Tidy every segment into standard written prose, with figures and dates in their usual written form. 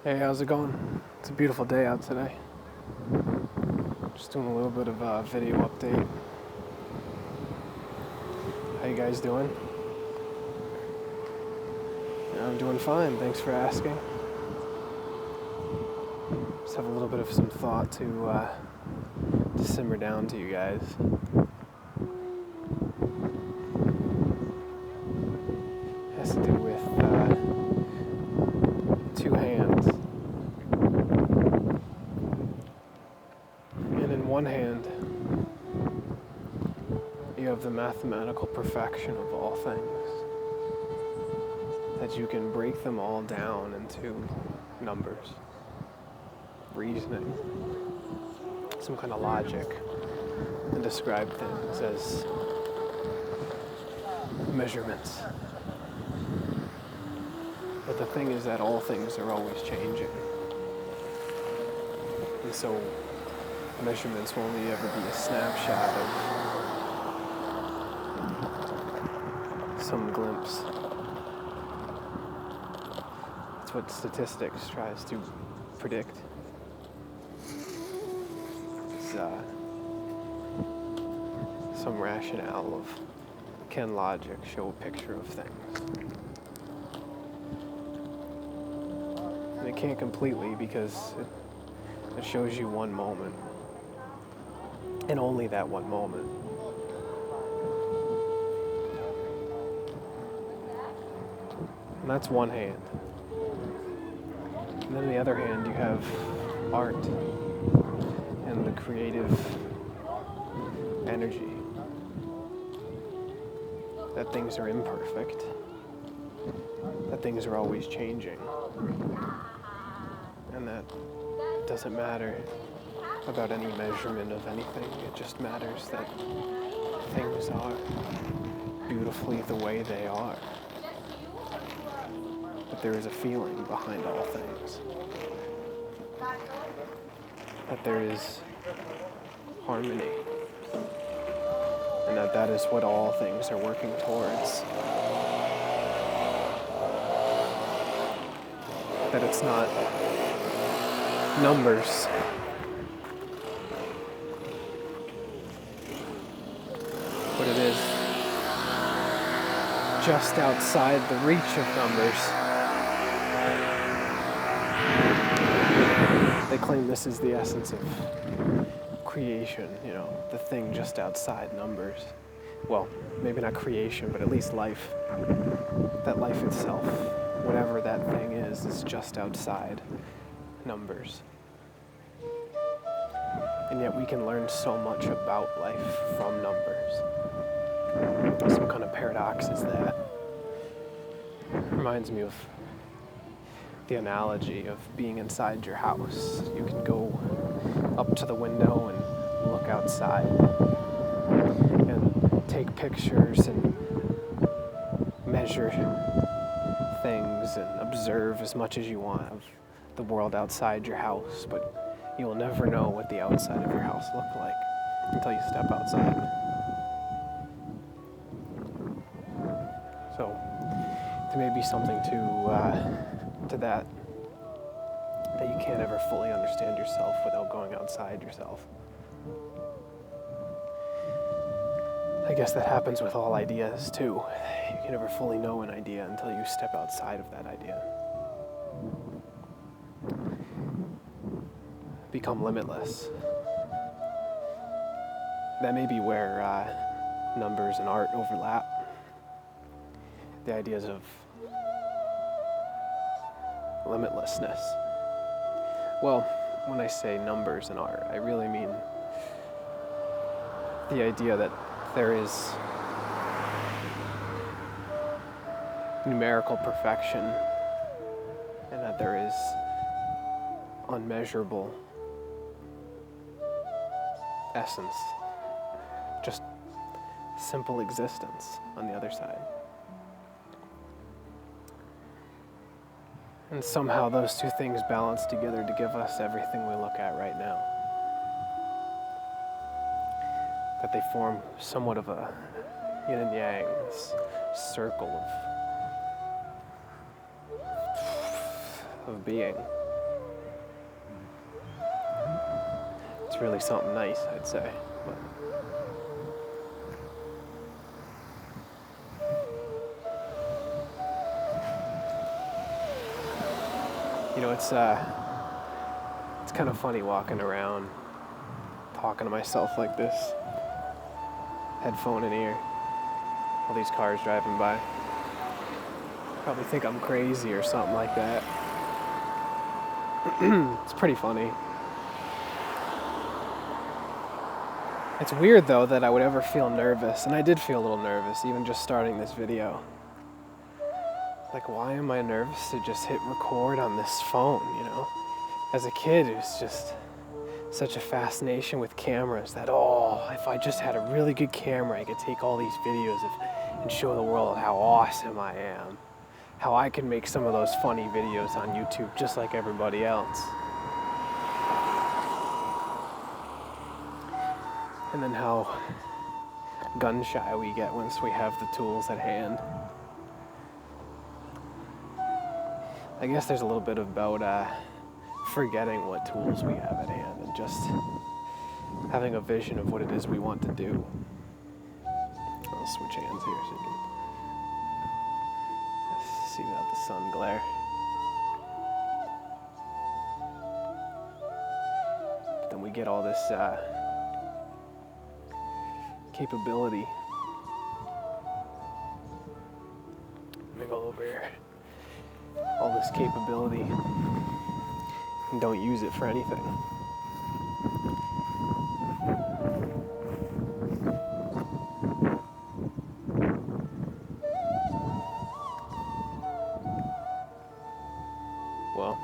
Hey, how's it going? It's a beautiful day out today. Just doing a little bit of a video update. How you guys doing? Yeah, I'm doing fine, thanks for asking. Just have a little bit of some thought to simmer down to you guys. It has to do with two hands. And in one hand, you have the mathematical perfection of all things. That you can break them all down into numbers, reasoning, some kind of logic, and describe things as measurements. But the thing is that all things are always changing. And so measurements will only ever be a snapshot of some glimpse. That's what statistics tries to predict. It's some rationale of can logic show a picture of things. And it can't completely because it shows you one moment. And only that one moment. And that's one hand. And then on the other hand, you have art and the creative energy. That things are imperfect. That things are always changing. And that it doesn't matter about any measurement of anything. It just matters that things are beautifully the way they are. That there is a feeling behind all things. That there is harmony. And that is what all things are working towards. That it's not numbers. But it is just outside the reach of numbers. They claim this is the essence of creation, the thing just outside numbers. Well, maybe not creation, but at least life. That life itself, whatever that thing is just outside numbers. And yet we can learn so much about life from numbers. Some kind of paradox is that. Reminds me of the analogy of being inside your house. You can go up to the window and look outside and take pictures and measure things and observe as much as you want of the world outside your house, but you will never know what the outside of your house looked like until you step outside. So there may be something to that you can't ever fully understand yourself without going outside yourself. I guess that happens with all ideas too. You can never fully know an idea until you step outside of that idea. Become limitless. That may be where numbers and art overlap. The ideas of limitlessness. Well, when I say numbers and art, I really mean the idea that there is numerical perfection and that there is unmeasurable essence, just simple existence on the other side. And somehow those two things balance together to give us everything we look at right now. That they form somewhat of a yin and yang, this circle of being. It's really something nice, I'd say. But you know, it's kind of funny walking around, talking to myself like this, headphone in ear, all these cars driving by. Probably think I'm crazy or something like that. It's pretty funny. It's weird though that I would ever feel nervous, and I did feel a little nervous even just starting this video. Like, why am I nervous to just hit record on this phone, you know? As a kid, it was just such a fascination with cameras that, if I just had a really good camera, I could take all these videos and show the world how awesome I am. How I can make some of those funny videos on YouTube just like everybody else. And then how gun shy we get once we have the tools at hand. I guess there's a little bit about forgetting what tools we have at hand and just having a vision of what it is we want to do. I'll switch hands here so you can see without the sun glare. But then we get all this capability. Let me go over here. All this capability and don't use it for anything. Well,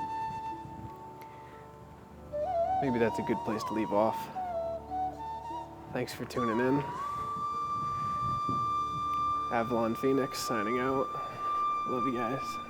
maybe that's a good place to leave off. Thanks for tuning in. Avalon Phoenix signing out. Love you guys.